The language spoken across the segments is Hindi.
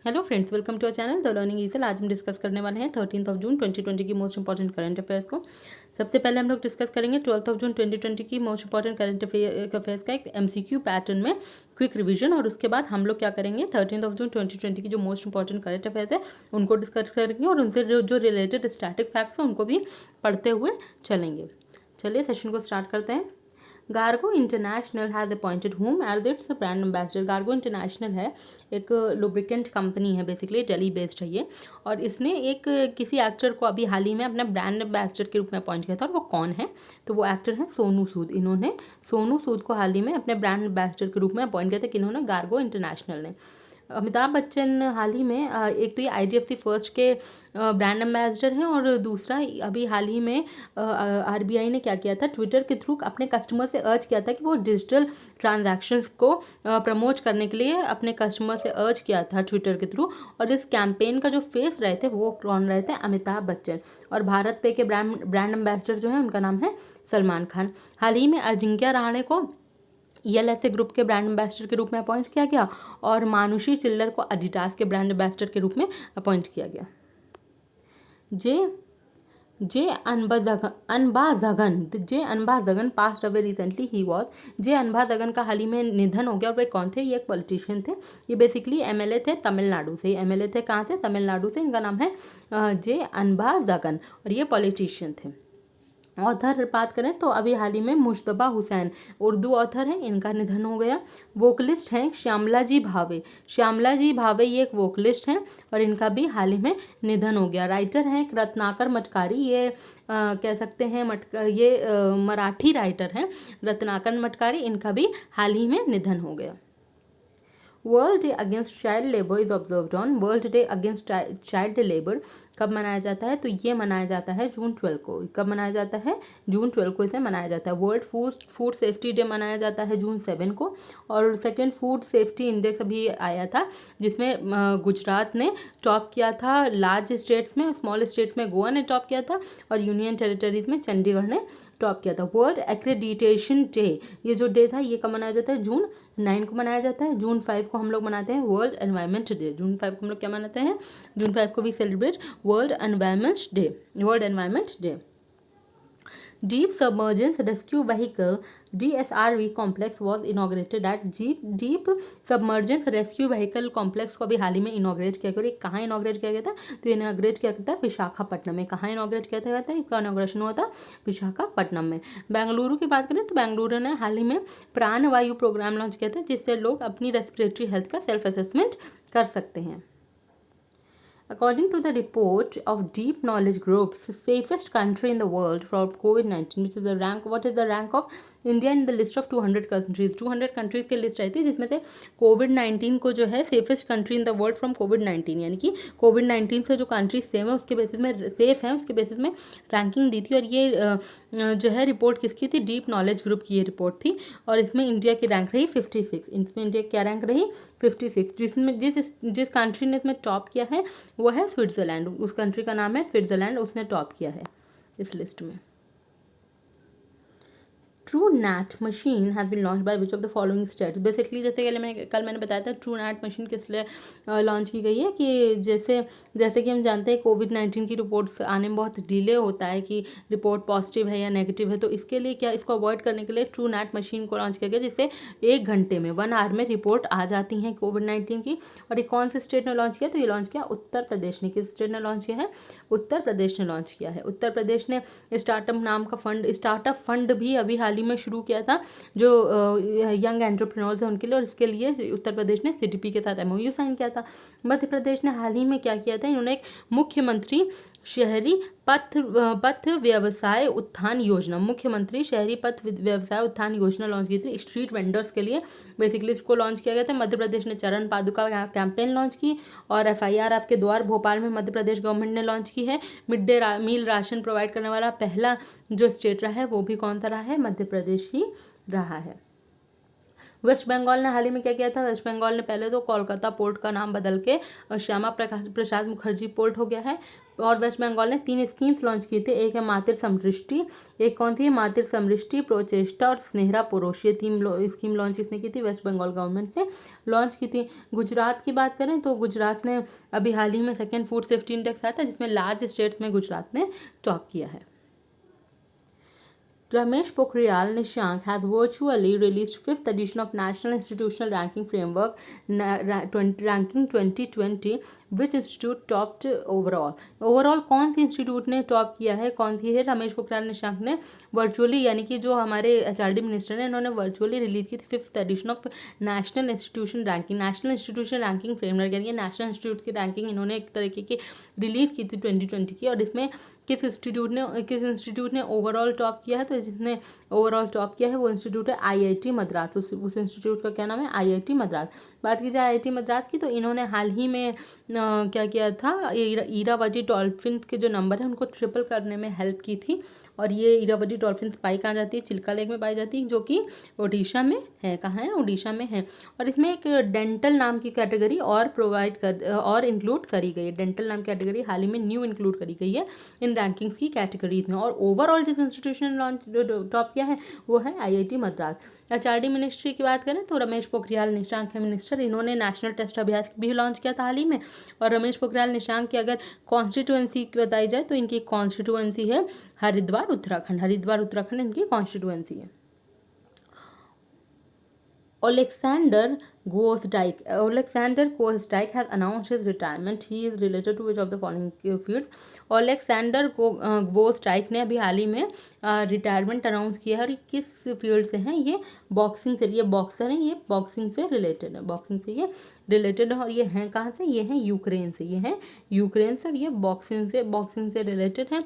Hello friends, welcome to our channel the learning easel. आज हम डिस्कस करने वाले हैं 13 जून 2020 की मोस्ट इंपॉर्टेंट करंट अफेयर्स को। सबसे पहले हम लोग डिस्कस करेंगे 12 जून 2020 की मोस्ट इंपॉर्टेंट करंट अफेयर्स का एक एमसीक्यू पैटर्न में क्विक रिवीजन, और उसके बाद हम लोग क्या करेंगे 13 जून 2020 की जो मोस्ट इंपॉर्टेंट करंट अफेयर्स है उनको डिस्कस करेंगे और उनसे जो रिलेटेड स्टैटिक फैक्ट्स हैं उनको भी पढ़ते हुए चलेंगे। चलिए सेशन को स्टार्ट करते हैं। Gargo international has appointed whom as its brand ambassador. Gargo international है, एक लुब्रिकेंट कंपनी है, बेसिकली दिल्ली बेस्ड है ये, और इसने एक किसी एक्टर को अभी हाल ही में अपना ब्रांड एम्बेसडर के रूप में अपॉइंट किया था। और वो कौन है? तो वो एक्टर है सोनू सूद। इन्होंने सोनू सूद को हाल ही में अपने ब्रांड एम्बेसडर के रूप में अपॉइंट किया था। किन्होंने? गार्गो इंटरनेशनल ने। अमिताभ बच्चन हाल ही में एक तो ये IDFC फर्स्ट के ब्रांड एम्बेसडर हैं, और दूसरा अभी हाल ही में RBI ने क्या किया था, ट्विटर के थ्रू अपने कस्टमर से अर्ज किया था कि वो डिजिटल ट्रांजैक्शंस को प्रमोट करने के लिए अपने कस्टमर से अर्ज किया था ट्विटर के थ्रू। और इस कैंपेन का जो फेस रहे थे वो कौन रहे थे? अमिताभ बच्चन। और भारत पे के ब्रांड एम्बेसडर जो है उनका नाम है सलमान खान। हाल ही में अजिंक्य रहाणे को ELSA ग्रुप के ब्रांड एम्बेसडर के रूप में अपॉइंट किया गया, और मानुषी चिल्लर को एडिडास के ब्रांड एम्बेसडर के रूप में अपॉइंट किया गया। J Anbazhagan passed away recently. He was J Anbazhagan का हाल ही में निधन हो गया। और वे कौन थे? ये एक पॉलिटिशियन थे। ये बेसिकली MLA थे तमिलनाडु से। MLA थे कहाँ से? तमिलनाडु से। इनका नाम है जे अनबाज़गन, और ये पॉलिटिशियन थे। ऑथर बात करें तो अभी हाल ही में मुश्तबा हुसैन उर्दू ऑथर हैं, इनका निधन हो गया। वोकलिस्ट हैं श्यामला जी भावे। श्यामला जी भावे ये एक वोकलिस्ट हैं, और इनका भी हाल ही में निधन हो गया। राइटर हैं रत्नाकर मटकारी। ये कह सकते हैं मराठी राइटर हैं रत्नाकर मटकारी। इनका भी हाल ही में निधन हो गया। World day against child labour is observed on. World day against child labour कब मनाया जाता है? तो ये मनाया जाता है जून 12 को। कब मनाया जाता है? जून 12 को इसे मनाया जाता है। वर्ल्ड फूड सेफ्टी डे मनाया जाता है जून 7 को। और सेकेंड फूड सेफ्टी इंडेक्स अभी आया था, जिसमें गुजरात ने टॉप किया था लार्ज स्टेट्स में। स्मॉल स्टेट्स में गोवा ने टॉप किया था, और यूनियन टेरिटरीज में चंडीगढ़ ने टॉप किया था। वर्ल्ड एक्रेडिटेशन डे, ये जो डे था ये कब मनाया जाता है? जून 9 को मनाया जाता है। जून 5 को हम लोग मनाते हैं वर्ल्ड एनवायरनमेंट डे। जून 5 को हम लोग क्या मनाते हैं? जून 5 को भी celebrate world environment day. Deep submergence rescue vehicle DSRV complex was inaugurated at deep submergence rescue vehicle complex को अभी हाल ही में इनॉग्रेट किया गया। कहाँ इनॉग्रेट किया गया था? तो इनॉग्रेट किया गया था विशाखापट्टनम में। कहाँ इनॉग्रेट किया गया था? इसका इनॉग्रेशन हुआ था विशाखापट्टनम में। बेंगलुरु की बात करें तो बेंगलुरु ने हाल ही में प्राण वायु प्रोग्राम लॉन्च किया था, जिससे लोग अपनी रेस्पिरेटरी हेल्थ का सेल्फ असेसमेंट कर सकते हैं। According to the report of Deep Knowledge Group's safest country in the world for COVID-19, which is the rank, what is the rank of India in the list of 200 countries? 200 countries की लिस्ट आई थी, जिसमें से COVID-19 को जो है safest country in the world from COVID-19, यानी कि COVID-19 से जो कंट्रीज सेफ है उसके बेसिस में उसके बेसिस में रैंकिंग दी थी। और ये जो है रिपोर्ट किसकी थी? डीप नॉलेज ग्रुप की ये रिपोर्ट थी, और इसमें इंडिया की रैंक रही 56। इसमें इंडिया क्या रैंक रही? 56। जिसमें जिस कंट्री ने इसमें टॉप किया है वो है स्विट्जरलैंड। उस कंट्री का नाम है स्विट्जरलैंड, उसने टॉप किया है इस लिस्ट में। TrueNAT machine has been launch by which of the following states. Basically जैसे कल मैंने बताया था TrueNAT मशीन किस लिए लॉन्च की गई है, कि जैसे कि हम जानते हैं COVID-19 की रिपोर्ट्स आने में बहुत डिले होता है कि रिपोर्ट पॉजिटिव है या नेगेटिव है। तो इसके लिए क्या, इसको अवॉइड करने के लिए TrueNAT मशीन को लॉन्च किया गया, जिससे 1 घंटे में 1 आवर में रिपोर्ट आ जाती हैं COVID-19 की। और ये कौन से स्टेट ने लॉन्च किया? तो ये लॉन्च किया उत्तर प्रदेश ने। किस स्टेट ने लॉन्च किया है? उत्तर प्रदेश ने लॉन्च किया है। उत्तर प्रदेश ने स्टार्टअप फंड भी अभी हाल ही में शुरू किया था, जो यंग एंटरप्रेन्योर्स हैं उनके लिए, और इसके लिए उत्तर प्रदेश ने CDP के साथ MOU साइन किया था। मध्य प्रदेश ने हाल ही में क्या किया था? इन्होंने एक मुख्यमंत्री शहरी पथ व्यवसाय उत्थान योजना, मुख्यमंत्री शहरी पथ व्यवसाय उत्थान योजना लॉन्च की थी स्ट्रीट वेंडर्स के लिए। बेसिकली इसको लॉन्च किया गया था। मध्य प्रदेश ने चरण पादुका कैंपेन लॉन्च की, और FIR आपके द्वार भोपाल में मध्य प्रदेश गवर्नमेंट ने लॉन्च की है। Mid day meal ration provide करने वाला पहला जो स्टेट रहा है वो भी कौन सा रहा है? मध्य प्रदेश ही रहा है। वेस्ट बंगाल ने हाल ही में क्या किया था? वेस्ट बंगाल ने पहले तो कोलकाता पोर्ट का नाम बदल के श्यामा प्रसाद मुखर्जी पोर्ट हो गया है। और वेस्ट बंगाल ने 3 स्कीम्स लॉन्च किए थे। एक है मातृ समृष्टि, एक कौन थी, मातृ समृष्टि, प्रोचेष्टा और स्नेहरा पुरुष, ये 3 स्कीम लॉन्च किसने की थी, वेस्ट बंगाल गवर्नमेंट ने लॉन्च की थी। गुजरात की बात करें तो गुजरात ने अभी हाल ही में सेकेंड फूड सेफ्टी इंडेक्स आया था, जिसमें लार्ज स्टेट्स में गुजरात ने टॉप किया है। Ramesh Pokhriyal Nishank has virtually released 5th edition of National Institutional Ranking Framework Ranking 2020, which institute topped overall? Overall कौन सी इंस्टीट्यूट ने टॉप किया है, कौन सी है? रमेश पोखरियाल निशंक ने वर्चुअली, यानी कि जो हमारे HRD मिनिस्टर हैं, इन्होंने वर्चुअली रिलीज की थी 5th edition of national institution ranking framework, यानी नेशनल इंस्टीट्यूट की रैंकिंग इन्होंने एक तरीके की रिलीज की थी 2020 की। और इसमें किस इंस्टीट्यूट ने ओवरऑल टॉप किया है, तो जिसने ओवरऑल टॉप किया है वो इंस्टीट्यूट है IIT मद्रास। उस इंस्टीट्यूट का क्या नाम है, IIT मद्रास। बात की जाए IIT मद्रास की, तो इन्होंने हाल ही में क्या किया था, इरावदी डॉल्फिन के जो नंबर है उनको ट्रिपल करने में हेल्प की थी। और ये इरावदी डॉल्फिन पाई कहाँ जाती है, चिल्का लेक में पाई जाती है, जो कि ओडिशा में है। कहाँ है, ओडिशा में है। और इसमें एक डेंटल नाम की कैटेगरी और इंक्लूड करी गई है। डेंटल नाम कैटेगरी हाल ही में न्यू इंक्लूड करी गई है इन रैंकिंग्स की कैटेगरीज में। और ओवरऑल जिस इंस्टीट्यूशन ने लॉन्च टॉप किया है वो है IIT मद्रास। HRD मिनिस्ट्री की बात करें तो रमेश पोखरियाल निशंक है मिनिस्टर, इन्होंने नेशनल टेस्ट अभ्यास भी लॉन्च किया था हाल ही में। और रमेश पोखरियाल निशंक की अगर कॉन्स्टिट्यूएंसी बताई जाए तो इनकी कॉन्स्टिट्यूएंसी है हरिद्वार उत्तराखंड इनकी कॉन्स्टिट्यूएंसी है। Alexander Korsdijk has announced his retirement. He is related to which of the following fields? Alexander Korsdijk ने अभी हाल ही में रिटायरमेंट अनाउंस किया है। और किस फील्ड से हैं, ये बॉक्सिंग से, ये बॉक्सर हैं, ये बॉक्सिंग से रिलेटेड है, और ये हैं कहाँ से, ये हैं यूक्रेन से, और ये बॉक्सिंग से रिलेटेड हैं।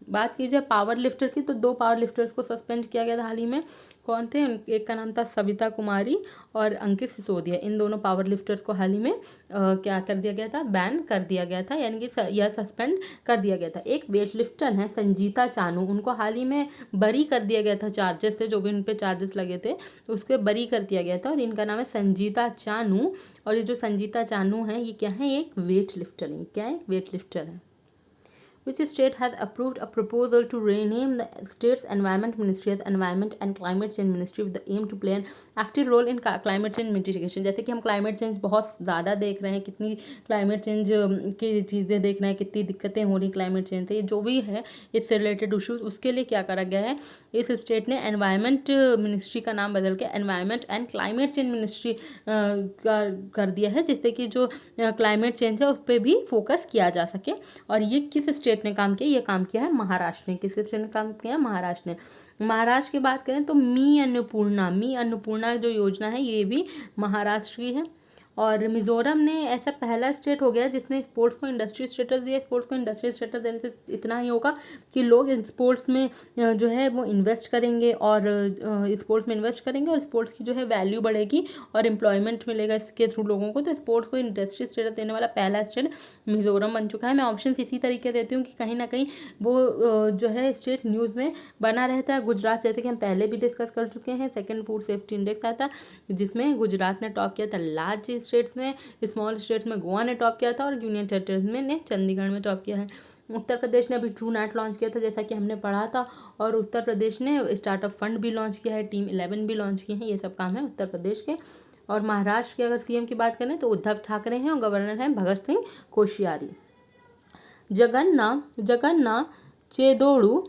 बात की जाए पावर लिफ्टर की, तो 2 पावर लिफ्टर्स को सस्पेंड किया गया था हाल ही में। कौन थे, एक का नाम था सविता कुमारी और अंकित सिसोदिया। इन दोनों पावर लिफ्टर्स को हाल ही में क्या कर दिया गया था, बैन कर दिया गया था, यानी कि यह सस्पेंड कर दिया गया था। एक वेट लिफ्टर है संजीता चानू, उनको हाल ही में बरी कर दिया गया था चार्जेस से, जो भी उन पर चार्जेस लगे थे उसके बरी कर दिया गया था। और इनका नाम है संजीता चानू। और ये जो संजीता चानू है ये क्या है, एक वेट लिफ्टर है। Which state has approved a proposal to rename the state's environment ministry as environment and climate change ministry with the aim to play an active role in climate change mitigation? जैसे कि हम climate change बहुत ज़्यादा देख रहे हैं, कितनी climate change की चीज़ें देख रहे हैं, कितनी दिक्कतें हो रही climate change से, जो भी है इससे रिलेटेड इशूज़, उसके लिए क्या करा गया है, इस स्टेट ने एनवायरमेंट मिनिस्ट्री का नाम बदल के environment and climate change ministry कर दिया है, जिससे कि जो क्लाइमेट चेंज है उस पर भी फोकस किया जा सके। और ये किस स्टेट ने काम किया, ये काम किया है महाराष्ट्र ने। किस स्टेट ने काम किया, महाराष्ट्र ने। महाराष्ट्र की बात करें तो मी अन्नपूर्णा जो योजना है ये भी महाराष्ट्र की है। और मिज़ोरम ने ऐसा पहला स्टेट हो गया जिसने स्पोर्ट्स को इंडस्ट्री स्टेटस दिया। स्पोर्ट्स को इंडस्ट्री स्टेटस देने से इतना ही होगा कि लोग स्पोर्ट्स में जो है वो इन्वेस्ट करेंगे और स्पोर्ट्स की जो है वैल्यू बढ़ेगी और एम्प्लॉयमेंट मिलेगा इसके थ्रू लोगों को। तो स्पोर्ट्स को इंडस्ट्री स्टेटस देने वाला पहला स्टेट मिज़ोरम बन चुका है। मैं ऑप्शन इसी तरीके देती हूँ कि कहीं ना कहीं वो जो है स्टेट न्यूज़ में बना रहता है। गुजरात जैसे कि हम पहले भी डिस्कस कर चुके हैं, सेकेंड फूड सेफ्टी इंडेक्स आया था जिसमें गुजरात ने टॉप किया था। लार्ज स्टेट्स में, स्मॉल स्टेट्स में गोवा ने टॉप किया था और यूनियन टेरिटरीज में ने चंडीगढ़ में टॉप किया है। उत्तर प्रदेश ने अभी ट्रू नेट लॉन्च किया था जैसा कि हमने पढ़ा था, और उत्तर प्रदेश ने स्टार्टअप फंड भी लॉन्च किया है, टीम 11 भी लॉन्च किए हैं। ये सब काम है उत्तर प्रदेश के। और महाराष्ट्र के अगर CM की बात करें तो उद्धव ठाकरे हैं और गवर्नर हैं Bhagat Singh Koshyari. Jagananna चेदोड़ू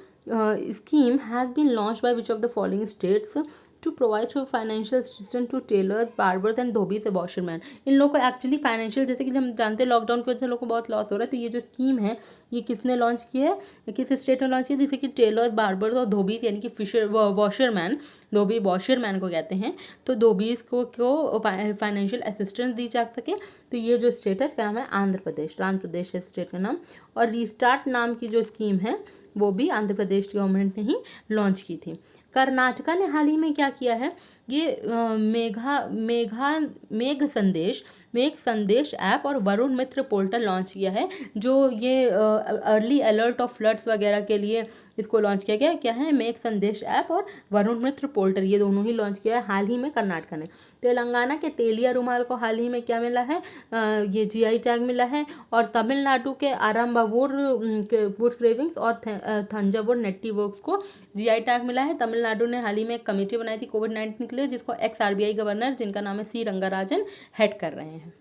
scheme has been launched by which of the following states to provide financial assistance to tailors, barbers and धोबी से वॉशरमैन। इन लोगों को एक्चुअली फाइनेंशियल, जैसे कि हम जानते हैं लॉकडाउन की वजह से लोगों को बहुत लॉस हो रहा है, तो ये जो स्कीम है ये किसने लॉन्च की है, किस स्टेट ने लॉन्च की है, जैसे कि टेलर्स, बार्बर्स और धोबी यानी कि वॉशरमैन, धोबी वॉशरमैन को कहते हैं, तो धोबीज को फाइनेंशियल असिस्टेंस दी जा सके। तो ये जो स्टेट है इसका नाम है आंध्र प्रदेश है स्टेट का नाम। और रीस्टार्ट नाम की जो स्कीम है वो भी आंध्र प्रदेश गवर्नमेंट ने ही लॉन्च की थी। कर्नाटका ने हाल ही में क्या किया है, ये मेघ संदेश ऐप और वरुण मित्र पोर्टल लॉन्च किया है, जो ये अर्ली अलर्ट ऑफ फ्लड्स वगैरह के लिए इसको लॉन्च किया गया। क्या है? मेघ संदेश ऐप और वरुण मित्र पोर्टल, ये दोनों ही लॉन्च किया है हाल ही में कर्नाटक ने। तेलंगाना के तेलिया रुमाल को हाल ही में क्या मिला है? ये जीआई टैग मिला है। और तमिलनाडु के आरंबावूर वुड क्रेविंग्स और थंजावुर नेट्टी वर्क्स को जीआई टैग मिला है। तमिलनाडु ने हाल ही में एक कमेटी बनाई थी कोविड-19 के लिए, जिसको एक्स आरबीआई गवर्नर, जिनका नाम है सी रंगाराजन, हेड कर रहे हैं।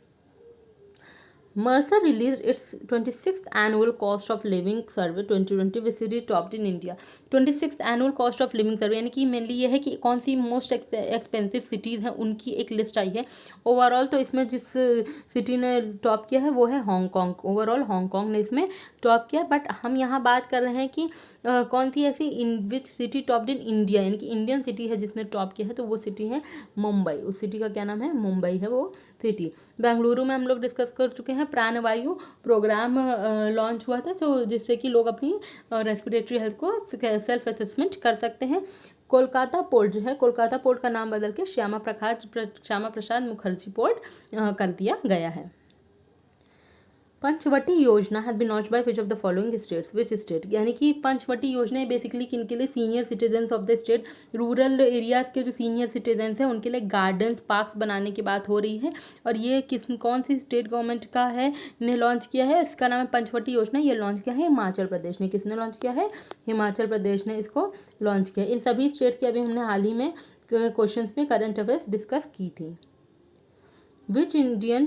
Mercer released its 26th annual cost of living survey 2020 with city topped in India। 26th annual cost of living survey यानी कि मेनली ये है कि कौन सी मोस्ट एक्सपेंसिव सिटीज़ हैं, उनकी एक लिस्ट आई है। ओवरऑल तो इसमें जिस सिटी ने टॉप किया है वो है हांगकांग। ओवरऑल हांगकांग ने इसमें टॉप किया, बट हम यहाँ बात कर रहे हैं कि कौन सी ऐसी in which city topped in India, यानी कि इंडियन सिटी है जिसने टॉप किया है, तो वो सिटी है मुंबई। उस सिटी का क्या नाम है? मुंबई है वो सिटी। बेंगलुरु में हम लोग डिस्कस कर चुके हैं, प्राणवायु प्रोग्राम लॉन्च हुआ था, जो जिससे कि लोग अपनी रेस्पिरेटरी हेल्थ को सेल्फ असेसमेंट कर सकते हैं। कोलकाता पोर्ट जो है, कोलकाता पोर्ट का नाम बदल के श्यामा प्रसाद मुखर्जी पोर्ट कर दिया गया है। पंचवटी योजना has been launched by which of the following states, which state, यानी कि पंचवटी योजना बेसिकली किन के लिए? Senior citizens of the state, rural areas के जो सीनियर सिटीजन्स हैं उनके लिए गार्डन्स पार्क्स बनाने की बात हो रही है। और ये कौन सी स्टेट गवर्नमेंट का है ने लॉन्च किया है? इसका नाम है पंचवटी योजना। ये लॉन्च किया है हिमाचल प्रदेश ने। किसने लॉन्च किया है? हिमाचल प्रदेश ने इसको लॉन्च किया। इन सभी स्टेट्स की अभी हमने हाल ही में क्वेश्चंस में करंट अफेयर्स डिस्कस की थी। Which Indian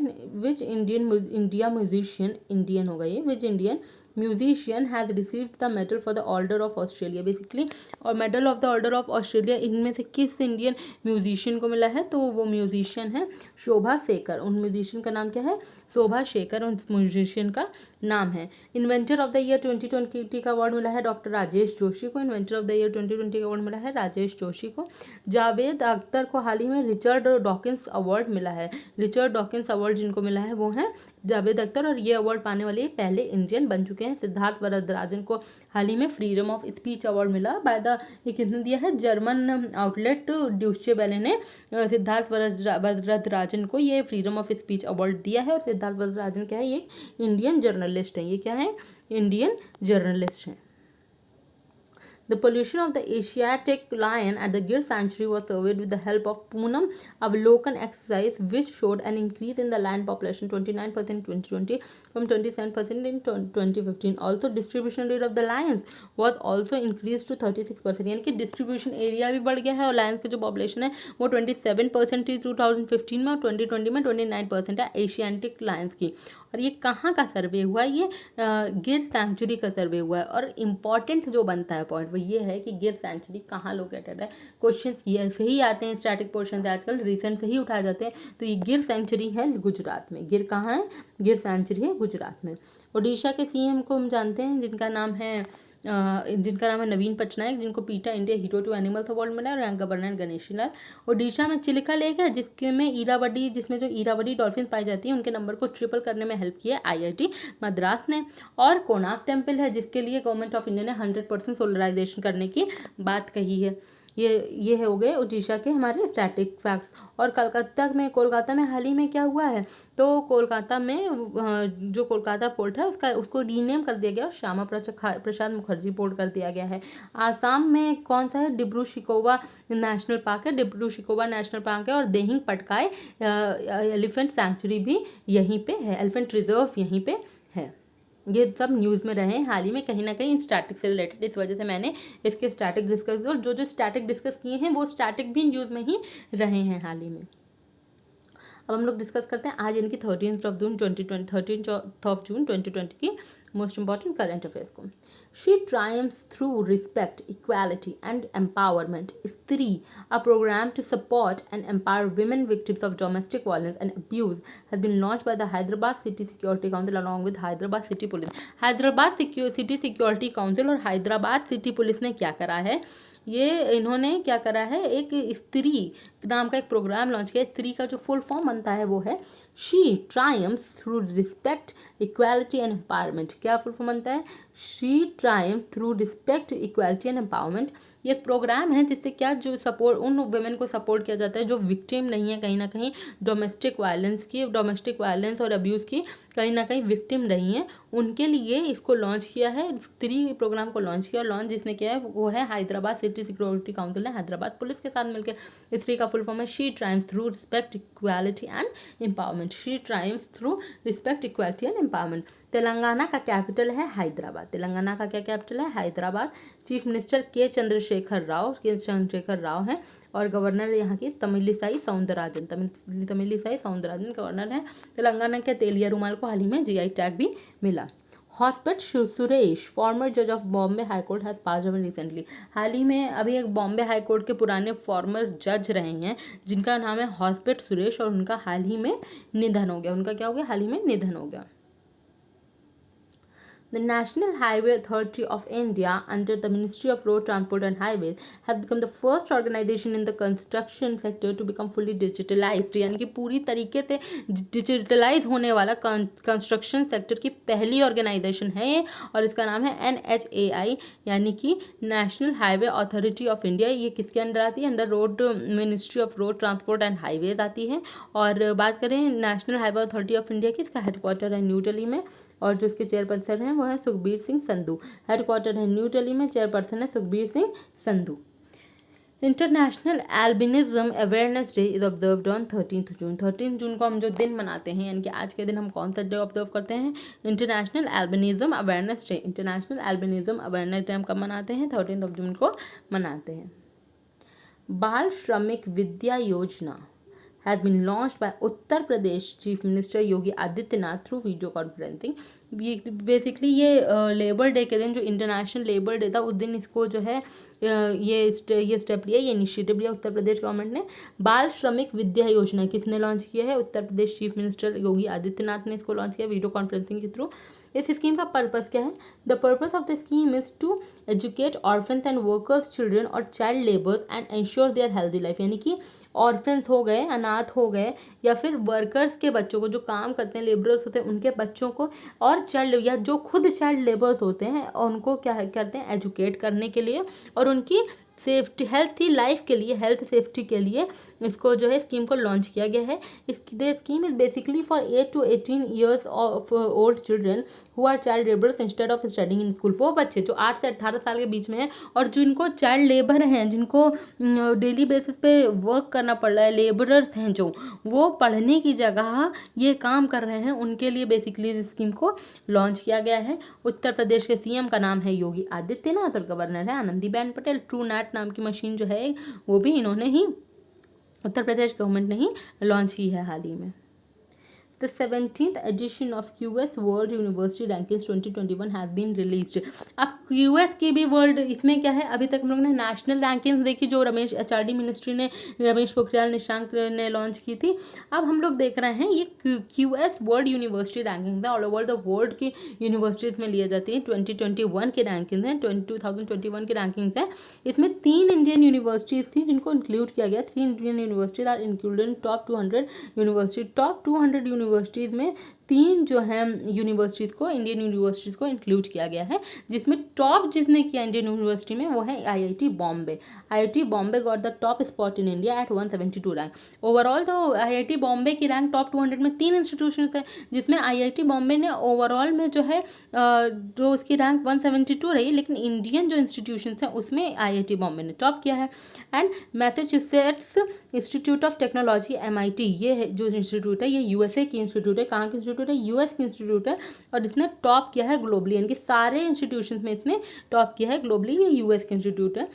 musician has received the medal for the Order of Australia basically, और medal of the order of Australia इनमें से किस इंडियन म्यूजिशियन को मिला है? तो वो म्यूजिशियन है शोभा शेखर। उन म्यूजिशियन का नाम क्या है? शोभा शेखर उन म्यूजिशियन का नाम है। इन्वेंटर ऑफ द ईयर 2020 का अवार्ड मिला है डॉक्टर राजेश जोशी को। इन्वेंटर ऑफ द ईयर 2020 का अवार्ड मिला है राजेश जोशी को। जावेद अख्तर को हाल ही में रिचर्ड डॉकिंस अवार्ड मिला है। रिचर्ड डॉकिंस अवार्ड जिनको मिला है वो हैं जावेद अख्तर, और ये अवार्ड पाने वाले पहले इंडियन बन चुके हैं। सिद्धार्थ वरदराजन को हाल ही में फ्रीडम ऑफ स्पीच अवार्ड मिला बाय द, ये किसने दिया है? जर्मन आउटलेट ड्यूचे वेले ने सिद्धार्थ वरदराजन को ये फ्रीडम ऑफ स्पीच अवार्ड दिया है। और सिद्धार्थ वरदराजन क्या है? ये इंडियन जर्नलिस्ट है। ये क्या है? इंडियन जर्नलिस्ट हैं। The pollution of the Asiatic lion at the Gir sanctuary was surveyed with the help of Poonam Avlokan exercise, which showed an increase in the lion population 29% in 2020 from 27% in 2015. Also, distribution rate of the lions was also increased to 36%, यानी कि डिस्ट्रीब्यूशन एरिया भी बढ़ गया है और लायंस की जो पॉपुलेशन है वो 27% थी 2015 में, और 2020 में 29% है एशियाटिक लायंस की। और ये कहाँ का सर्वे हुआ है? ये गिर सेंचुरी का सर्वे हुआ है। और इम्पॉर्टेंट जो बनता है पॉइंट वो ये है कि गिर सेंचुरी कहाँ लोकेटेड है। क्वेश्चन ये से ही आते हैं स्टैटिक पोर्शन से, आजकल रिसेंट से ही उठाए जाते हैं। तो ये गिर सेंचुरी है गुजरात में। गिर कहाँ है? गिर सेंचुरी है गुजरात में। ओडिशा के सीएम को हम जानते हैं जिनका नाम है नवीन पटनायक, जिनको PETA India hero to animals award मिला है, और गवर्नर गणेशी लाल। ओडिशा में चिलिका लेक है जिसमें जो इरावदी डॉल्फिन पाई जाती है उनके नंबर को ट्रिपल करने में हेल्प किया है आईआईटी मद्रास ने। और कोणार्क टेम्पल है जिसके लिए गवर्नमेंट ऑफ इंडिया ने 100% सोलराइजेशन करने की बात कही है। ये हो गए ओडिशा के हमारे स्टैटिक फैक्ट्स। और कोलकाता में हाल ही में क्या हुआ है? तो कोलकाता में जो कोलकाता पोर्ट है उसको रीनेम कर दिया गया और श्यामा प्रसाद मुखर्जी पोर्ट कर दिया गया है। आसाम में कौन सा है? डिब्रू शिकोवा नेशनल पार्क है। डिब्रू शिकोवा नेशनल पार्क है। और देहिंग पटकाई एलिफेंट सेंचुरी भी यहीं पे है, एलिफेंट रिजर्व यहीं पे है। ये सब न्यूज़ में रहे हाल ही में कहीं ना कहीं स्टैटिक से रिलेटेड, इस वजह से मैंने इसके स्टैटिक डिस्कस, और जो स्टैटिक डिस्कस किए हैं वो स्टैटिक भी न्यूज़ में ही रहे हैं हाल ही में। अब हम लोग डिस्कस करते हैं आज इनकी 13 जून 2020 की मोस्ट इंपॉर्टेंट करंट अफेयर्स को। She triumphs through respect, equality, and empowerment. Stree, a program to support and empower women victims of domestic violence and abuse, has been launched by the Hyderabad City Security Council along with Hyderabad City Police. Hyderabad City Security Council और हैदराबाद सिटी पुलिस ने क्या करा है? ये इन्होंने क्या करा है? एक स्त्री नाम का एक प्रोग्राम लॉन्च किया। स्त्री का जो फुल फॉर्म बनता है वो है she triumphs through respect, equality and empowerment. क्या फुल फॉर्म बनता है? She Triumph through respect, equality and empowerment. ये एक प्रोग्राम है जिससे क्या जो सपोर्ट उन वुमेन को सपोर्ट किया जाता है जो विक्टिम नहीं है कहीं ना कहीं डोमेस्टिक वायलेंस और अब्यूज़ की कहीं ना कहीं विक्टिम रही हैं, उनके लिए इसको लॉन्च किया है। स्त्री प्रोग्राम को लॉन्च किया, और लॉन्च जिसने किया है वो है हैदराबाद सिटी सिक्योरिटी काउंसिल ने हैदराबाद पुलिस के साथ मिलकर। स्त्री का फुल फॉर्म है she triumphs through respect, equality and empowerment. She triumphs through respect, equality and empowerment. Telangana का कैपिटल है हैदराबाद। तेलंगाना का क्या कैपिटल है? हैदराबाद। चीफ मिनिस्टर के चंद्रशेखर राव हैं, और गवर्नर यहाँ की तमिलिसाई सौंदरराजन गवर्नर है। तेलंगाना के तेलिया रुमाल को हाल ही में जीआई टैग भी मिला। हॉस्पिट सुरेश, फॉर्मर जज of Bombay high court, has passed away recently. हाल ही में अभी एक बॉम्बे हाई कोर्ट के पुराने फॉर्मर जज रहे हैं जिनका नाम है हॉस्पिट सुरेश, और उनका हाल ही में निधन हो गया। उनका क्या हो गया? हाल ही में निधन हो गया। The National Highway Authority of India, under the Ministry of Road Transport and Highways, has become the first organization in the construction sector to become fully digitalized। यानी कि पूरी तरीके से डिजिटलाइज होने वाला कंस्ट्रक्शन सेक्टर की पहली ऑर्गेनाइजेशन है ये, और इसका नाम है NHAI, यानी कि national highway authority of India. ये किसके अंडर आती है? Under road ministry of road transport and highways आती है। और बात करें national highway authority of India की, इसका हेडक्वार्टर है न्यू दिल्ली में, और जो इसके चेयरपर्सन हैं वो है सुखबीर सिंह संधू। हेडक्वार्टर है न्यू दिल्ली में, चेयरपर्सन है Sukhbir Singh Sandhu. International albinism awareness day is observed on 13 जून। 13 जून को हम जो दिन मनाते हैं, यानी कि आज के दिन हम कौन सा डे ऑब्जर्व करते हैं? International albinism awareness day. International albinism awareness day हम कब मनाते हैं? 13 जून को मनाते हैं। बाल श्रमिक विद्या योजना has been launched by Uttar Pradesh chief minister Yogi Adityanath through video conferencing. Basically ये लेबर डे के दिन, जो इंटरनेशनल लेबर डे था, उस दिन इसको जो है ये स्टेप लिया, ये इनिशिएटिव लिया उत्तर प्रदेश गवर्नमेंट ने। बाल श्रमिक विद्या योजना किसने लॉन्च किया है? उत्तर प्रदेश चीफ मिनिस्टर योगी आदित्यनाथ ने इसको लॉन्च किया वीडियो कॉन्फ्रेंसिंग के थ्रू। इस स्कीम का पर्पस क्या है? The purpose of the scheme is to educate orphans and workers children और child labours and ensure their healthy life. यानी कि ऑर्फन्स हो गए, अनाथ हो गए, या फिर वर्कर्स के बच्चों को, जो काम करते हैं, लेबरर्स होते हैं, उनके बच्चों को, और चाइल्ड या जो खुद चाइल्ड लेबर्स होते हैं उनको क्या करते हैं? एजुकेट करने के लिए और उनकी सेफ्टी, हेल्थी लाइफ के लिए, हेल्थ सेफ्टी के लिए इसको जो है स्कीम को लॉन्च किया गया है। The scheme is basically for 8 to 18 years of old children who are child labours instead of studying in school. वो बच्चे जो 8 से 18 साल के बीच में हैं और जिनको चाइल्ड लेबर हैं, जिनको डेली बेसिस पे वर्क करना पड़ रहा है, लेबरर्स हैं जो, वो पढ़ने की जगह ये काम कर रहे हैं, उनके लिए बेसिकली इस स्कीम को लॉन्च किया गया है। उत्तर प्रदेश के सीएम का नाम है योगी आदित्यनाथ और गवर्नर है आनंदीबेन पटेल। ट्रू नेट नाम की मशीन जो है वो भी इन्होंने ही, उत्तर प्रदेश गवर्नमेंट ने ही लॉन्च की है हाल ही में। The 17th edition of QS World University Rankings 2021 has been released। अब QS की भी वर्ल्ड, इसमें क्या है, अभी तक हम लोग ने नेशनल रैंकिंग्स देखी जो रमेश HRD मिनिस्ट्री ने, रमेश पोखरियाल निशंक ने लॉन्च की थी। अब हम लोग देख रहे हैं ये QS वर्ल्ड यूनिवर्सिटी रैंकिंग है, ऑल ओवर द वर्ल्ड की यूनिवर्सिटीज़ में लिए जाती है। 2021 की रैंकिंग है, 2021 की रैंकिंग है। इसमें 3 इंडियन यूनिवर्सिटीज़ थी जिनको इंक्लूड किया गया। 3 Indian universities are included in top 200 university. Top 200 universities में 3 जो है यूनिवर्सिटीज़ को, इंडियन यूनिवर्सिटीज़ को इंक्लूड किया गया है, जिसमें टॉप जिसने किया इंडियन यूनिवर्सिटी में वो है IIT Bombay. IIT Bombay got the top spot in India at 172 rank. Overall तो IIT बॉम्बे की रैंक टॉप 200 में 3 इंस्टीट्यूशन है, जिसमें IIT बॉम्बे ने ओवरऑल में जो है जो उसकी रैंक 172 रही, लेकिन इंडियन जो इंस्टीट्यूशन हैं उसमें IIT बॉम्बे ने टॉप किया है। And Massachusetts institute of technology MIT, ये जो इंस्टीट्यूट है ये USA की इंस्टीट्यूट है। कहाँ की इंस्टीट्यूट है? US की इंस्टीट्यूट है, और इसने टॉप किया है ग्लोबली, यानी कि सारे इंस्टीट्यूशन में इसने टॉप किया है ग्लोबली, ये US की इंस्टीट्यूट है।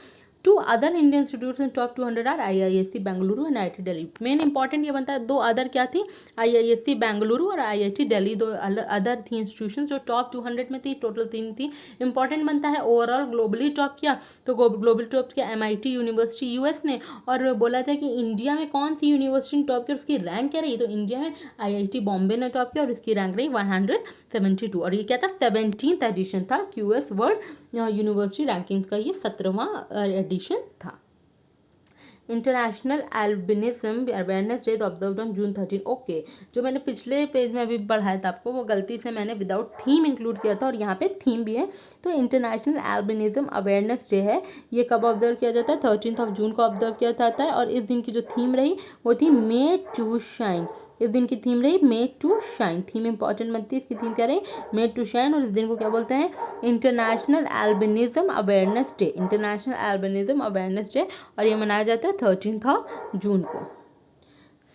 2 other Indian institutes in top 200 are IISc Bengaluru and IIT Delhi. Main important ये बनता है, 2 अदर क्या थी? IISc बेंगलुरु और IIT दिल्ली, 2 अदर थी इंस्टीट्यूशन जो टॉप 200 में थी, टोटल 3 थी। इंपॉर्टेंट बनता है ओवरऑल ग्लोबली टॉप किया, तो ग्लोबली टॉप किया MIT यूनिवर्सिटी US ने। और बोला जाए कि इंडिया में कौन सी यूनिवर्सिटी ने टॉप किया, उसकी रैंक क्या रही, तो इंडिया में IIT बॉम्बे ने टॉप किया और इसकी रैंक रही 172। और ये क्या था? 17th एडिशन था QS वर्ल्ड यूनिवर्सिटी रैंकिंग का, ये 17वां एडिशन था। International albinism awareness day observed on June 13। Okay, जो मैंने पिछले पेज में अभी पढ़ाया था आपको, वो गलती से मैंने विदाउट थीम इंक्लूड किया था और यहाँ पे थीम भी है। तो इंटरनेशनल एल्बिनिज्म अवेयरनेस डे है, ये कब ऑब्जर्व किया जाता है? 13 जून को ऑब्जर्व किया जाता है। और इस दिन की जो थीम रही वो थी मे टू शाइन। इस दिन की थीम रही मे टू शाइन। थीम इंपॉर्टेंट बनती है, इसकी थीम क्या रही? मे टू शाइन। और इस दिन को क्या बोलते हैं? International albinism awareness day. International albinism awareness day, और ये मनाया जाता है 13 जून को।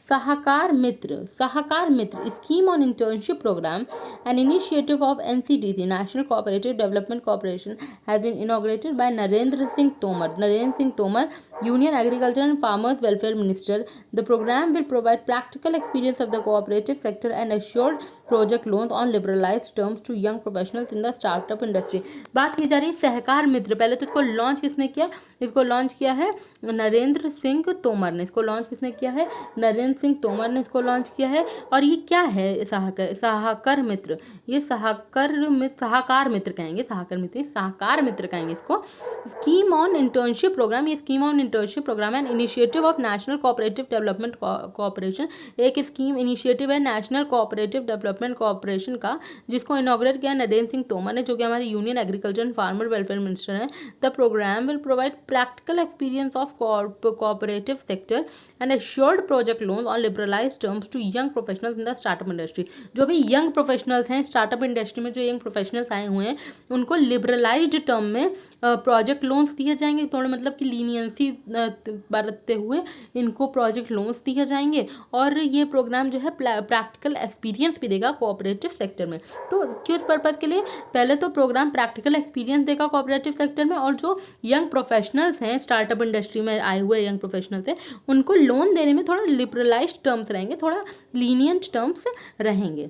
Sahakar Mitra. Sahakar Mitra scheme on internship program, an initiative of NCDC, National Cooperative Development Corporation, has been inaugurated by Narendra Singh Tomar. Narendra Singh Tomar, Union Agriculture and Farmers Welfare Minister. The program will provide practical experience of the cooperative sector and assured project loans on liberalized terms to young professionals in the startup industry. बात की जा रही है सहकार मित्र। पहले तो इसको लॉन्च किसने किया? इसको लॉन्च किया है नरेंद्र सिंह तोमर ने। इसको लॉन्च किसने किया है? नरेंद्र सिंह तोमर ने इसको लॉन्च किया है। और ये क्या है? सहकार मित्र। ये सहाकार मित्र कहेंगे, सहाकार मित्र कहेंगे इसको। स्कीम ऑन इंटर्नशिप प्रोग्राम, ये स्कीम ऑन इंटर्नशिप प्रोग्राम है initiative of national cooperative development corporation. एक स्कीम इनिशिएटिव है नेशनल कोऑपरेटिव डेवलपमेंट कॉर्पोरेशन का, जिसको इनॉग्रेट किया नरेंद्र सिंह तोमर ने, जो कि हमारे union agriculture and farmer welfare minister हैं। The programme will provide practical experience of cooperative sector and assured project loan on liberalise terms to young professionals in the startup industry. जो भी यंग प्रोफेशनल्स हैं स्टार्टअप इंडस्ट्री में, जो यंग प्रोफेशनल्स आए हुए हैं, उनको लिबरलाइज्ड टर्म में प्रोजेक्ट लोन्स दिए जाएंगे। थोड़ा मतलब कि लीनियंसी बरतते हुए इनको प्रोजेक्ट लोन्स दिए जाएंगे। और ये प्रोग्राम जो है प्रैक्टिकल एक्सपीरियंस भी देगा कोऑपरेटिव सेक्टर में। तो किस पर्पज़ के लिए? पहले तो प्रोग्राम प्रैक्टिकल एक्सपीरियंस देगा कोऑपरेटिव सेक्टर में, और जो यंग प्रोफेशनल्स हैं स्टार्टअप इंडस्ट्री में आए हुए यंग प्रोफेशनल्स हैं, उनको लोन देने में थोड़ा लिबरलाइज्ड टर्म्स रहेंगे, थोड़ा लीनियंट टर्म्स रहेंगे।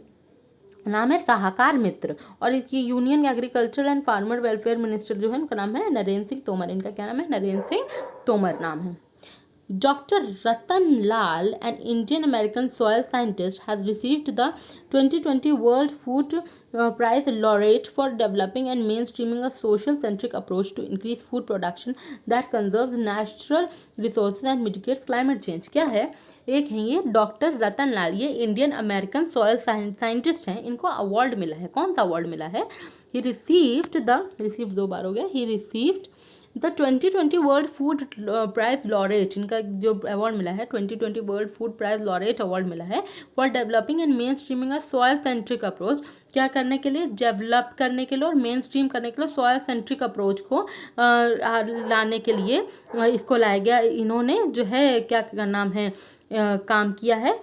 नाम है सहाकार मित्र। और इसकी union agriculture and farmer welfare minister जो है, उनका नाम है नरेंद्र सिंह तोमर। इनका क्या नाम है? नरेंद्र सिंह तोमर नाम है। Dr. Ratan Lal, an Indian American soil scientist, has received the 2020 World Food Prize laureate for developing and mainstreaming a social-centric approach to increase food production that conserves natural resources and mitigates climate change. क्या है? एक है ये डॉक्टर रतन लाल, ये इंडियन अमेरिकन सॉयल साइंटिस्ट हैं। इनको अवार्ड मिला है। कौन सा अवार्ड मिला है? ही रिसीव्ड 2 बार हो गया। He received the 2020 world food prize laureate. इनका जो अवार्ड मिला है 2020 world food prize laureate award मिला है for developing and mainstreaming a soil centric approach. क्या करने के लिए? डेवलप करने के लिए और मेन स्ट्रीम करने के लिए सॉयल सेंट्रिक अप्रोच को लाने के लिए इसको लाया गया। इन्होंने जो है क्या नाम है काम किया है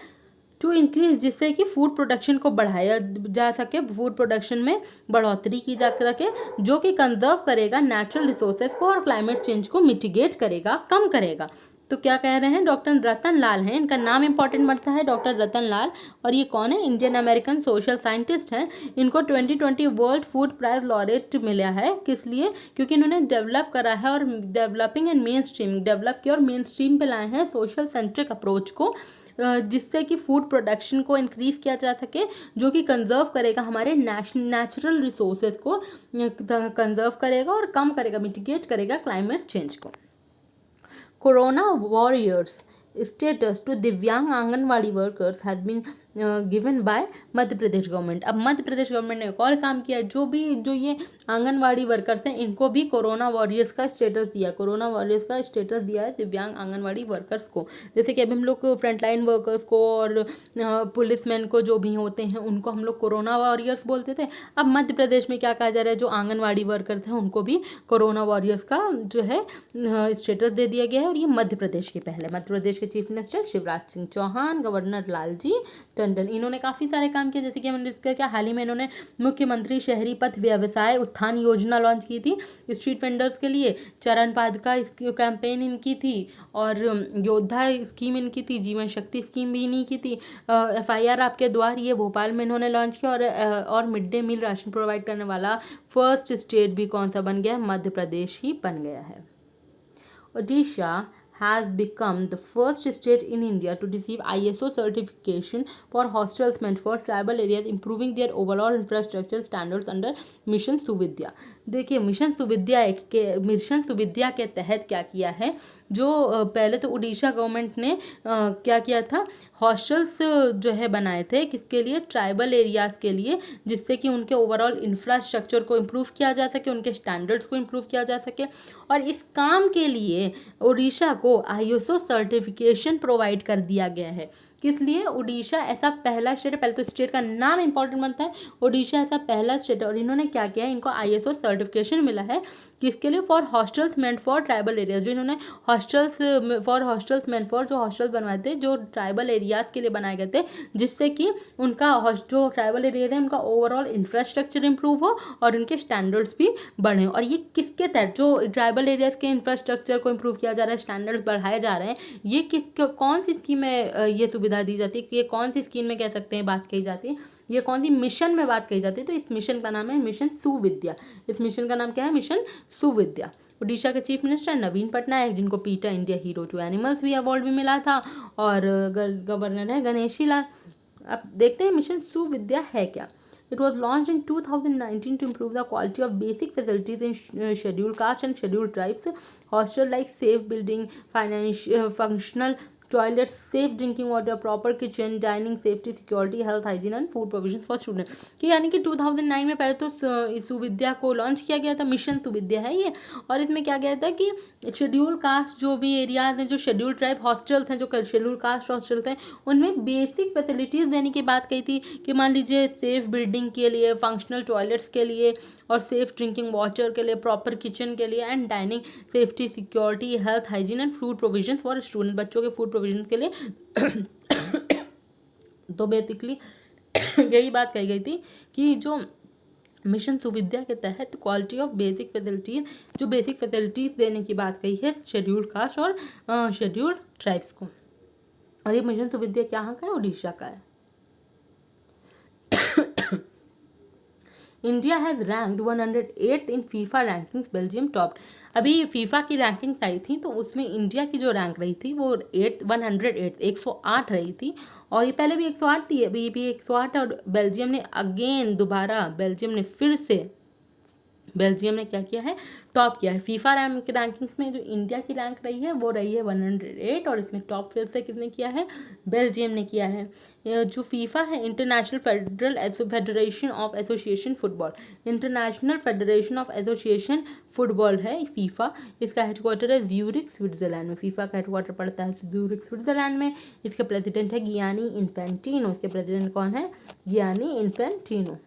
टू इंक्रीज, जिससे कि फूड प्रोडक्शन को बढ़ाया जा सके, फूड प्रोडक्शन में बढ़ोतरी की जा सके, जो कि कंजर्व करेगा नेचुरल रिसोर्सेज को और क्लाइमेट चेंज को मिटिगेट करेगा, कम करेगा। तो क्या कह रहे हैं? डॉक्टर रतन लाल हैं, इनका नाम इंपॉर्टेंट बनता है डॉक्टर रतन लाल। और ये कौन है? इंडियन अमेरिकन सोशल साइंटिस्ट हैं। इनको 2020 वर्ल्ड फूड प्राइज लॉरेट मिला है। किस लिए? क्योंकि इन्होंने डेवलप करा है और developing and main stream develop किया और मेन स्ट्रीम पे लाए हैं सोशल सेंट्रिक अप्रोच को, जिससे कि फूड प्रोडक्शन को इंक्रीज़ किया जा सके, जो कि कंजर्व करेगा हमारे नेचुरल रिसोर्सेज को कंजर्व करेगा और कम करेगा, मिटिगेट करेगा क्लाइमेट चेंज को। कोरोना वॉरियर्स स्टेटस टू दिव्यांग anganwadi workers has been given by Madhya Pradesh government. अब मध्य प्रदेश गवर्नमेंट ने एक और काम किया, जो ये आंगनवाड़ी वर्कर्स हैं इनको भी कोरोना वॉरियर्स का स्टेटस दिया। कोरोना वॉरियर्स का स्टेटस दिया है दिव्यांग आंगनवाड़ी वर्कर्स को। जैसे कि अभी हम लोग फ्रंटलाइन वर्कर्स को और पुलिसमैन को जो भी होते हैं उनको हम लोग कोरोना वॉरियर्स बोलते थे। अब मध्य प्रदेश में क्या कहा जा रहा है? जो आंगनवाड़ी वर्कर्स हैं उनको भी कोरोना वॉरियर्स का जो है स्टेटस दे दिया गया है। और ये मध्य प्रदेश के पहले मध्य प्रदेश के chief minister Shivraj Singh Chouhan, governor Lalji Tandon, इन्होंने काफ़ी सारे काम किए। जैसे कि हमने डिस्कस किया, हाल ही में इन्होंने मुख्यमंत्री शहरी पथ व्यवसाय उत्थान योजना लॉन्च की थी स्ट्रीट वेंडर्स के लिए। चरण पादुका इसकी कैंपेन इनकी थी, और योद्धा स्कीम इनकी थी, जीवन शक्ति स्कीम भी इन्हीं की थी। FIR आपके द्वार, ये भोपाल में इन्होंने लॉन्च किया। और mid day meal ration provide करने वाला फर्स्ट स्टेट भी कौन सा बन गया? मध्य प्रदेश ही बन गया है। Odisha has become the first state in India to receive ISO certification for hostels meant for tribal areas, improving their overall infrastructure standards under mission Suvidya. देखिए मिशन सुविद्या के तहत क्या किया है, जो पहले तो उड़ीसा गवर्नमेंट ने क्या किया था, हॉस्टल्स जो है बनाए थे, किसके लिए, ट्राइबल एरियाज़ के लिए, जिससे कि उनके ओवरऑल इंफ्रास्ट्रक्चर को इम्प्रूव किया जा सके, उनके स्टैंडर्ड्स को इम्प्रूव किया जा सके। और इस काम के लिए उड़ीसा को ISO सर्टिफिकेशन प्रोवाइड कर दिया गया है। किस लिए, उड़ीसा ऐसा पहला स्टेट है, पहले तो स्टेट का नाम इंपॉर्टेंट बनता है, उड़ीसा ऐसा पहला स्टेट है और इन्होंने क्या किया है, इनको ISO सर्टिफिकेशन मिला है किसके लिए, for hostels meant for tribal areas. जो इन्होंने हॉस्टल्स मेंट फॉर, जो हॉस्टल्स बनवाए थे जो ट्राइबल एरियाज के लिए बनाए गए थे, जिससे कि उनका जो ट्राइबल एरियाज है उनका ओवरऑल इंफ्रास्ट्रक्चर इंप्रूव हो और उनके स्टैंडर्ड्स भी बढ़े। और ये किसके तहत, जो ट्राइबल एरियाज के इंफ्रास्ट्रक्चर को इंप्रूव किया जा रहा है, स्टैंडर्ड्स बढ़ाए जा रहे हैं, ये कौन सी स्कीम में ये सुविधा दी जाती है, ये कौन सी स्कीम में कह सकते हैं बात कही जाती है, ये कौन सी मिशन में बात कही जाती है, तो इस मिशन का नाम है मिशन सुविद्या। इस मिशन का नाम क्या है, मिशन सुविद्या। उड़ीसा के चीफ मिनिस्टर नवीन पटनायक, जिनको PETA India hero to animals भी अवार्ड भी मिला था, और गवर्नर है गणेशी लाल। अब देखते हैं मिशन सुविद्या है क्या। It was launched in 2019 to improve the quality of basic facilities in scheduled castes and scheduled tribes. Hostel like safe building, functional toilets, safe drinking water, proper kitchen, dining, safety, security, health, hygiene and food provisions for students। कि यानी कि 2009 में पहले तो सुविद्या को लॉन्च किया गया था, मिशन सुविद्या है ये। और इसमें क्या गया था कि शेड्यूल कास्ट जो भी एरियाज हैं, जो शेड्यूल ट्राइब हॉस्टल्स हैं, जो शेड्यूल कास्ट हॉस्टल्स हैं, उनमें बेसिक फैसिलिटीज़ देने की बात कही थी कि मान लीजिए सेफ बिल्डिंग के लिए, फंक्शनल टॉयलेट्स के लिए और सेफ ड्रिंकिंग वाटर के लिए, प्रॉपर किचन के लिए and dining, safety, security, health, hygiene and food provision for student, बच्चों के फूड प्रोविजन के लिए। तो बेसिकली यही बात कही गई थी कि जो मिशन सुविद्या के तहत क्वालिटी ऑफ बेसिक फैसिलिटीज़, जो बेसिक फैसिलिटीज़ देने की बात कही है शेड्यूल्ड कास्ट और शेड्यूल्ड ट्राइब्स को। और ये मिशन सुविद्या कहाँ का है, उड़ीसा का है। India has ranked 108 in FIFA rankings, Belgium topped. अभी फीफा की रैंकिंग्स आई थी तो उसमें इंडिया की जो रैंक रही थी वो 108 रही थी, और ये पहले भी 108 थी, अभी भी 108 है। और बेल्जियम ने बेल्जियम ने क्या किया है, टॉप किया है। फीफा रैंकिंग्स में जो इंडिया की रैंक रही है वो रही है 108, और इसमें टॉप फिर से किसने किया है, बेल्जियम ने किया है। जो फीफा है, international federation of association football, international federation of association football है फीफा। इसका हेडक्वार्टर है ज्यूरिख, स्विट्जरलैंड में। फीफा का हेडक्वार्टर पड़ता है ज्यूरिख, स्विट्जरलैंड में। इसके प्रेसिडेंट है गियानी इन्फेंटिनो। इसके प्रेसिडेंट कौन है, Gianni Infantino.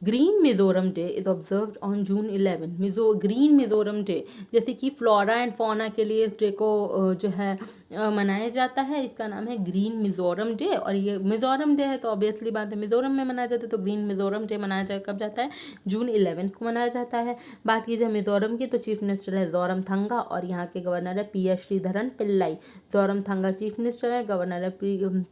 Green Mizoram day is observed on June 11। Green Mizoram day, जैसे कि फ्लोरा एंड फौना के लिए इस डे को जो है मनाया जाता है, इसका नाम है ग्रीन मिजोरम डे। और ये मिजोरम डे है तो ऑब्वियसली बात है मिजोरम में मनाया जाता है, तो ग्रीन मिजोरम डे मनाया जाए कब जाता है, जून 11 को मनाया जाता है। बात की जाए मिजोरम की तो चीफ मिनिस्टर है जोरमथंगा, और यहाँ के गवर्नर है PS Sreedharan Pillai. Zoramthanga chief minister है, गवर्नर है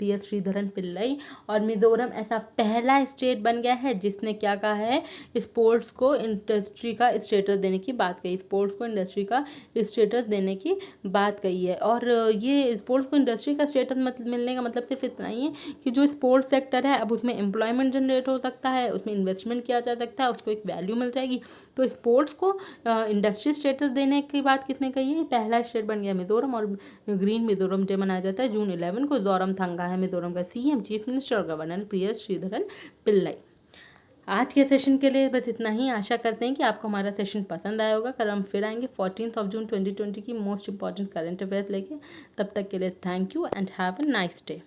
PS श्रीधरन पिल्लाई। और मिजोरम ऐसा पहला स्टेट बन गया है जिसने क्या कहा है, स्पोर्ट्स को इंडस्ट्री का स्टेटस देने की बात कही, स्पोर्ट्स को इंडस्ट्री का स्टेटस देने की बात कही है। और ये स्पोर्ट्स को इंडस्ट्री का स्टेटस मिलने का मतलब सिर्फ इतना ही है कि जो स्पोर्ट्स सेक्टर है अब उसमें एम्प्लॉयमेंट जनरेट हो सकता है, उसमें इन्वेस्टमेंट किया जा सकता है, उसको एक वैल्यू मिल जाएगी। तो स्पोर्ट्स को इंडस्ट्री स्टेटस देने की बात किसने कही है, पहला स्टेट बन गया मिजोरम। और ग्रीन मिजोरम डे मनाया जाता है जून 11 को। जोरमथंगा है मिजोरम का CM, चीफ मिनिस्टर और गवर्नर PS श्रीधरन पिल्लाई। आज के सेशन के लिए बस इतना ही। आशा करते हैं कि आपको हमारा सेशन पसंद आया होगा। कल हम फिर आएंगे 14 जून 2020 की मोस्ट इंपॉर्टेंट करंट अफेयर्स लेके। तब तक के लिए thank you and have a nice day.